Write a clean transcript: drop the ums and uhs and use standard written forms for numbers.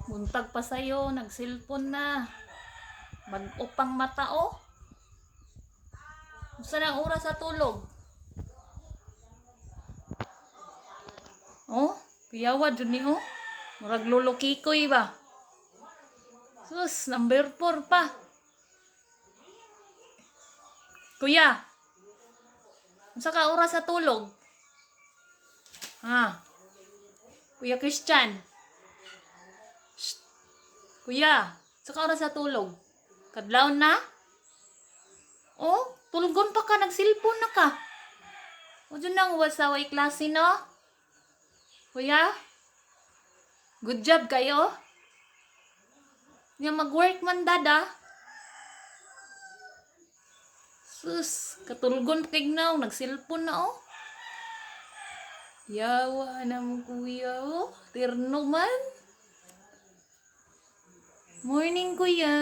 Buntag pa sa'yo, nag-cellphone na. Mag-upang mata, oh. Saan ang oras sa tulog? Oh, piyawa dyan ni, oh. Murag lolo kikoy ba? Sus, number 4 pa. Kuya, saan ka oras sa tulog? Ha? Kuya Christian. Shh. Kuya, saan ka oras sa tulog? Kadlaw na? Oh, tulugon pa ka, nag-cellphone na ka. O dyan nang wasaway klase, no? Kuya? Good job kayo? Nga mag-work man dada. Sus, katulgon pa kignaw, nag-cellphone na, oh. Yawa na mo kuya, oh. Tirno man. Morning kuya.